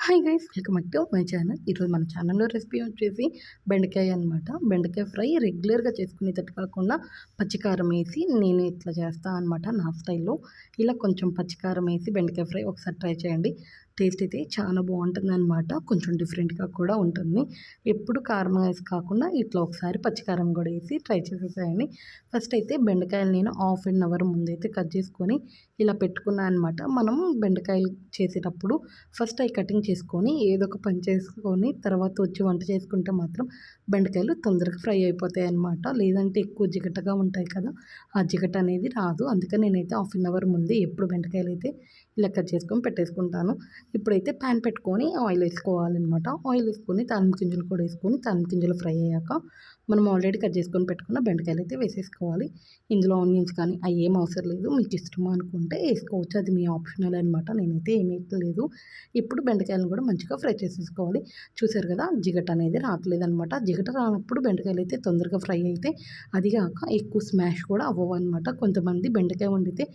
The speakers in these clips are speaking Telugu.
Hi guys, welcome back to my channel. ఈరోజు మన ఛానల్లో రెసిపీ వచ్చేసి బెండకాయ అనమాట. బెండకాయ ఫ్రై రెగ్యులర్గా చేసుకునేటట్టు కాకుండా పచ్చికారం వేసి నేను ఇట్లా చేస్తాను అనమాట నా స్టైల్లో. ఇలా కొంచెం పచ్చికారం వేసి బెండకాయ ఫ్రై ఒకసారి ట్రై చేయండి. టేస్ట్ అయితే చాలా బాగుంటుంది అనమాట. కొంచెం డిఫరెంట్గా కూడా ఉంటుంది. ఎప్పుడు కారం వేసి కాకుండా ఇట్లా ఒకసారి పచ్చికారం కూడా వేసి ట్రై చేసేసేయండి. ఫస్ట్ అయితే బెండకాయలు నేను హాఫ్ అన్ అవర్ ముందైతే కట్ చేసుకొని ఇలా పెట్టుకున్నాను అనమాట. మనం బెండకాయలు చేసేటప్పుడు ఫస్ట్ అవి కటింగ్ చేసుకొని ఏదో ఒక పని చేసుకొని తర్వాత వచ్చి వంట చేసుకుంటే మాత్రం బెండకాయలు తొందరగా ఫ్రై అయిపోతాయి అన్నమాట. లేదంటే ఎక్కువ జిగటగా ఉంటాయి కదా, ఆ జిగట అనేది రాదు. అందుకని నేనైతే హాఫ్ అన్ అవర్ ముందే ఎప్పుడు బెండకాయలు అయితే ఇలా కట్ చేసుకొని పెట్టేసుకుంటాను. ఇప్పుడైతే ప్యాన్ పెట్టుకొని ఆయిల్ వేసుకోవాలన్నమాట. ఆయిల్ వేసుకొని తాలింపు గింజలు కూడా వేసుకొని తాలింపు గింజలు ఫ్రై అయ్యాక మనం ఆల్రెడీ కట్ చేసుకొని పెట్టుకున్న బెండకాయలు అయితే వేసేసుకోవాలి. ఇందులో ఆనియన్స్ కానీ అవి ఏం అవసరం లేదు. మీకు ఇష్టమా అనుకుంటే వేసుకోవచ్చు, అది మీ ఆప్షనల్ అనమాట. నేనైతే ఏమీ లేదు. ఇప్పుడు బెండకాయలను కూడా మంచిగా ఫ్రై చేసేసుకోవాలి. చూసారు కదా, జిగట అనేది రావట్లేదనమాట. జిగట రానప్పుడు బెండకాయలు అయితే తొందరగా ఫ్రై అయితే, అది కాక ఎక్కువ స్మాష్ కూడా అవ్వవు అనమాట. కొంతమంది బెండకాయ వండితే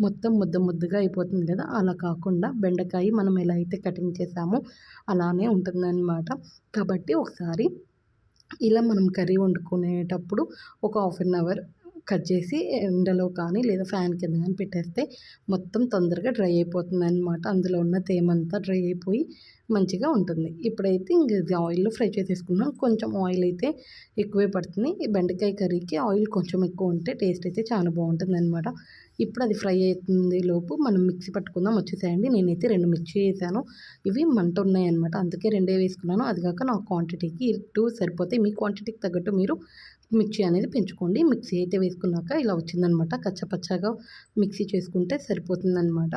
మొత్తం ముద్దగా అయిపోతుంది కదా, అలా కాకుండా బెండకాయ మనం ఎలా అయితే కటింగ్ చేసామో అలానే ఉంటుందన్నమాట. కాబట్టి ఒకసారి ఇలా మనం కర్రీ వండుకునేటప్పుడు ఒక హాఫ్ అన్ అవర్ కట్ చేసి ఎండలో కానీ లేదా ఫ్యాన్ కింద కానీ పెట్టేస్తే మొత్తం తొందరగా డ్రై అయిపోతుంది అనమాట. అందులో ఉన్న తేమంతా డ్రై అయిపోయి మంచిగా ఉంటుంది. ఇప్పుడైతే ఇంక ఇది ఆయిల్లో ఫ్రై చేసేసుకున్నాం. కొంచెం ఆయిల్ అయితే ఎక్కువే పడుతుంది. ఈ బెండకాయ కర్రీకి ఆయిల్ కొంచెం ఎక్కువ ఉంటే టేస్ట్ అయితే చాలా బాగుంటుంది అనమాట. ఇప్పుడు అది ఫ్రై అవుతుంది లోపు మనం మిక్సీ పట్టుకుందాం. వచ్చేసేయండి, నేనైతే 2 మిర్చి వేసాను. ఇవి మంట ఉన్నాయన్నమాట, అందుకే 2 వేసుకున్నాను. అది కాక నా క్వాంటిటీకి 2 సరిపోతాయి. మీ క్వాంటిటీకి తగ్గట్టు మీరు మిర్చి అనేది పెంచుకోండి. మిక్సీ అయితే వేసుకున్నాక ఇలా వచ్చిందనమాట. కచ్చపచ్చగా మిక్సీ చేసుకుంటే సరిపోతుందన్నమాట.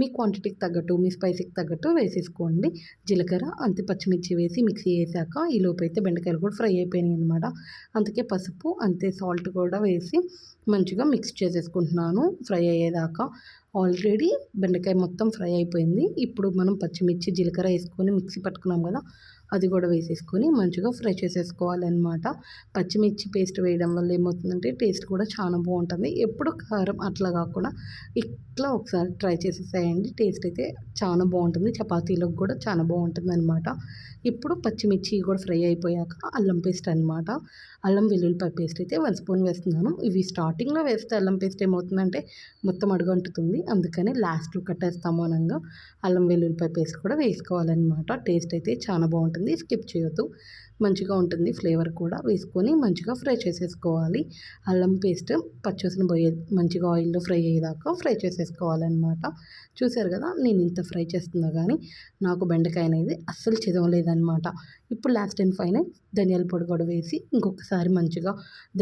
మీ క్వాంటిటీకి తగ్గట్టు మీ స్పైసీకి తగ్గట్టు వేసేసుకోండి. జీలకర్ర అంతే పచ్చిమిర్చి వేసి మిక్సీ వేసాక ఈ లోపు అయితే బెండకాయలు కూడా ఫ్రై అయిపోయినాయి అనమాట. అందుకే పసుపు అంతే సాల్ట్ కూడా వేసి మంచిగా మిక్స్ చేసేసుకుంటున్నాను ఫ్రై అయ్యేదాకా. ఆల్రెడీ బెండకాయ మొత్తం ఫ్రై అయిపోయింది. ఇప్పుడు మనం పచ్చిమిర్చి జీలకర్ర వేసుకొని మిక్సీ పట్టుకున్నాం కదా, అది కూడా వేసేసుకొని మంచిగా ఫ్రై చేసేసుకోవాలన్నమాట. పచ్చిమిర్చి పేస్ట్ వేయడం వల్ల ఏమవుతుందంటే టేస్ట్ కూడా చాలా బాగుంటుంది. ఎప్పుడు కారం అట్లా కాకుండా ఇట్లా ఒకసారి ట్రై చేసేసేయండి. టేస్ట్ అయితే చాలా బాగుంటుంది. చపాతీలకు కూడా చాలా బాగుంటుంది అనమాట. ఇప్పుడు పచ్చిమిర్చి కూడా ఫ్రై అయిపోయాక అల్లం పేస్ట్ అనమాట. అల్లం వెల్లుల్లిపాయ పేస్ట్ అయితే 1 స్పూన్ వేస్తున్నాను. ఇవి స్టార్టింగ్లో వేస్తే అల్లం పేస్ట్ ఏమవుతుందంటే మొత్తం అడుగంటుతుంది. అందుకని లాస్ట్లో కట్టేస్తాము అనగా అల్లం వెల్లుల్లిపాయ పేస్ట్ కూడా వేసుకోవాలన్నమాట. టేస్ట్ అయితే చాలా బాగుంటుంది, స్కిప్ చేయొద్దు. మంచిగా ఉంటుంది, ఫ్లేవర్ కూడా వేసుకొని మంచిగా ఫ్రై చేసేసుకోవాలి. అల్లం పేస్ట్ పచ్చివాసన పోయే మంచిగా ఆయిల్లో ఫ్రై అయ్యేదాకా ఫ్రై చేసేసుకోవాలన్నమాట. చూసారు కదా, నేను ఇంత ఫ్రై చేస్తున్నా కానీ నాకు బెండకాయ అనేది అస్సలు చిదవలేదన్నమాట. ఇప్పుడు లాస్ట్ అండ్ ఫైనల్ ధనియాల పొడి కూడా వేసి ఇంకొకసారి మంచిగా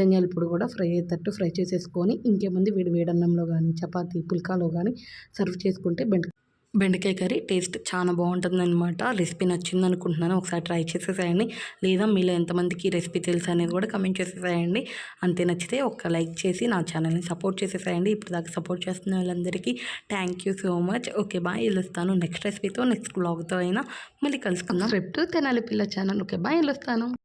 ధనియాల పొడి కూడా ఫ్రై అయ్యేటట్టు ఫ్రై చేసేసుకొని ఇంకేముంది వేడన్నంలో కానీ చపాతీ పుల్కాలో కానీ సర్వ్ చేసుకుంటే బెండకాయ కర్రీ టేస్ట్ చాలా బాగుంటుందన్నమాట. రెసిపీ నచ్చింది అనుకుంటున్నాను. ఒకసారి ట్రై చేసేసేయండి. లేదా మీలో ఎంతమందికి రెసిపీ తెలుసు అనేది కూడా కమెంట్ చేసేసేయండి. అంతే నచ్చితే ఒక లైక్ చేసి నా ఛానల్ని సపోర్ట్ చేసేసేయండి. ఇప్పుడు దాకా సపోర్ట్ చేస్తున్న వాళ్ళందరికీ thank you so much. Okay bye, వెళ్ళొస్తాను. నెక్స్ట్ రెసిపీతో నెక్స్ట్ బ్లాగ్తో అయినా మళ్ళీ కలుసుకుందాం. రేపు తెనాలి పిల్ల ఛానల్. ఓకే బాయ్, వెళ్ళొస్తాను.